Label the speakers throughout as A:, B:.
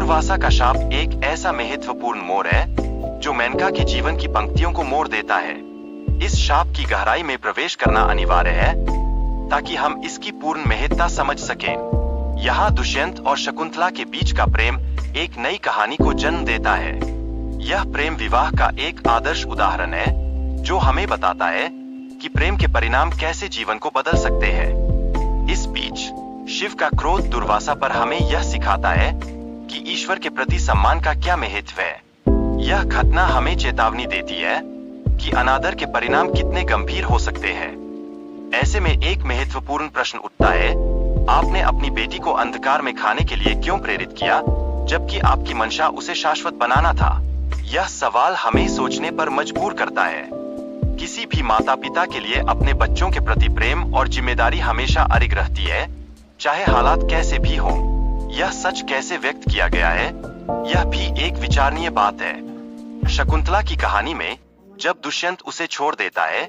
A: दुर्वासा का शाप एक ऐसा महत्वपूर्ण मोड़ है जो मेनका के जीवन की पंक्तियों को मोड़ देता है। इस शाप की गहराई में प्रवेश करना अनिवार्य है ताकि हम इसकी पूर्ण महत्ता समझ सकें। यहाँ दुष्यंत और शकुंतला के बीच का प्रेम एक नई कहानी को जन्म देता है। यह प्रेम विवाह का एक आदर्श उदाहरण है जो हमें बताता है कि प्रेम के परिणाम कैसे जीवन को बदल सकते हैं। इस बीच शिव का क्रोध दुर्वासा पर हमें यह सिखाता है कि ईश्वर के प्रति सम्मान का क्या महत्व है। यह घटना हमें चेतावनी देती है कि अनादर के परिणाम कितने गंभीर हो सकते हैं। ऐसे में एक महत्वपूर्ण प्रश्न उठता है, आपने अपनी बेटी को अंधकार में खाने के लिए क्यों प्रेरित किया जबकि आपकी मंशा उसे शाश्वत बनाना था? यह सवाल हमें सोचने पर मजबूर करता है। किसी भी माता पिता के लिए अपने बच्चों के प्रति प्रेम और जिम्मेदारी हमेशा अडिग रहती है, चाहे हालात कैसे भी हों। यह सच कैसे व्यक्त किया गया है, यह भी एक विचारणीय बात है। शकुंतला की कहानी में जब दुष्यंत उसे छोड़ देता है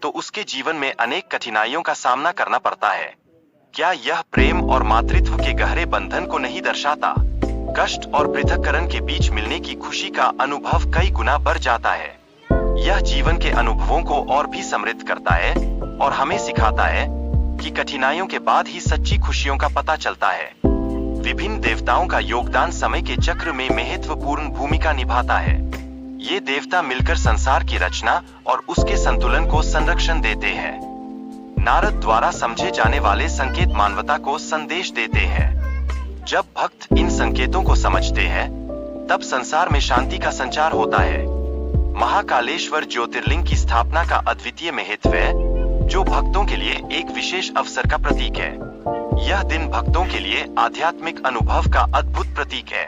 A: तो उसके जीवन में अनेक कठिनाइयों का सामना करना पड़ता है। क्या यह प्रेम और मातृत्व के गहरे बंधन को नहीं दर्शाता? कष्ट और पृथक्करण के बीच मिलने की खुशी का अनुभव कई गुना बढ़ जाता है। यह जीवन के अनुभवों को और भी समृद्ध करता है और हमें सिखाता है कि कठिनाइयों के बाद ही सच्ची खुशियों का पता चलता है। विभिन्न देवताओं का योगदान समय के चक्र में महत्वपूर्ण भूमिका निभाता है। ये देवता मिलकर संसार की रचना और उसके संतुलन को संरक्षण देते हैं। नारद द्वारा समझे जाने वाले संकेत मानवता को संदेश देते हैं। जब भक्त इन संकेतों को समझते हैं तब संसार में शांति का संचार होता है। महाकालेश्वर ज्योतिर्लिंग की स्थापना का अद्वितीय महत्व है जो भक्तों के लिए एक विशेष अवसर का प्रतीक है। यह दिन भक्तों के लिए आध्यात्मिक अनुभव का अद्भुत प्रतीक है।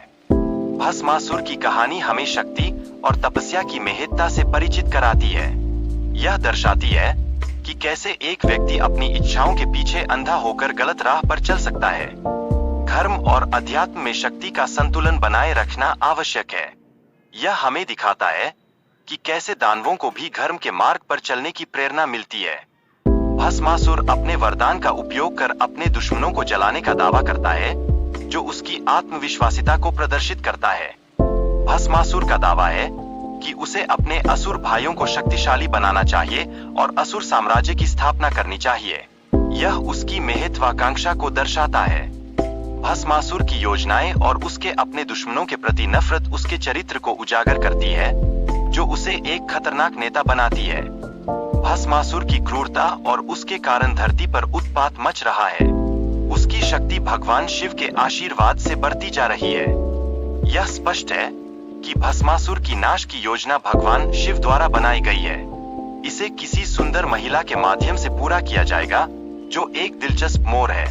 A: भस्मासुर की कहानी हमें शक्ति और तपस्या की महत्ता से परिचित कराती है। यह दर्शाती है कि कैसे एक व्यक्ति अपनी इच्छाओं के पीछे अंधा होकर गलत राह पर चल सकता है। धर्म और अध्यात्म में शक्ति का संतुलन बनाए रखना आवश्यक है। यह हमें दिखाता है कि कैसे दानवों को भी धर्म के मार्ग पर चलने की प्रेरणा मिलती है। भस्मासुर अपने वरदान का उपयोग कर अपने दुश्मनों को जलाने का दावा करता है जो उसकी आत्मविश्वासिता को प्रदर्शित करता है। भस्मासुर का दावा है कि उसे अपने असुर भाइयों को शक्तिशाली बनाना चाहिए और असुर साम्राज्य की स्थापना करनी चाहिए। यह उसकी महत्वाकांक्षा को दर्शाता है। भस्मासुर की योजनाएं और उसके अपने दुश्मनों के प्रति नफरत उसके चरित्र को उजागर करती है जो उसे एक खतरनाक नेता बनाती है। भस्मासुर की क्रूरता और उसके कारण धरती पर उत्पात मच रहा है। उसकी शक्ति भगवान शिव के आशीर्वाद से बढ़ती जा रही है। यह स्पष्ट है कि भस्मासुर की नाश की योजना भगवान शिव द्वारा बनाई गई है। इसे किसी सुंदर महिला के माध्यम से पूरा किया जाएगा जो एक दिलचस्प मोड़ है।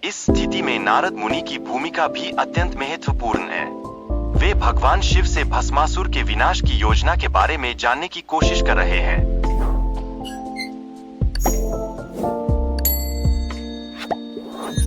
A: इस स्थिति में नारद मुनि की भूमिका भी अत्यंत महत्वपूर्ण है। वे भगवान शिव से भस्मासुर के विनाश की योजना के बारे में जानने की कोशिश कर रहे हैं।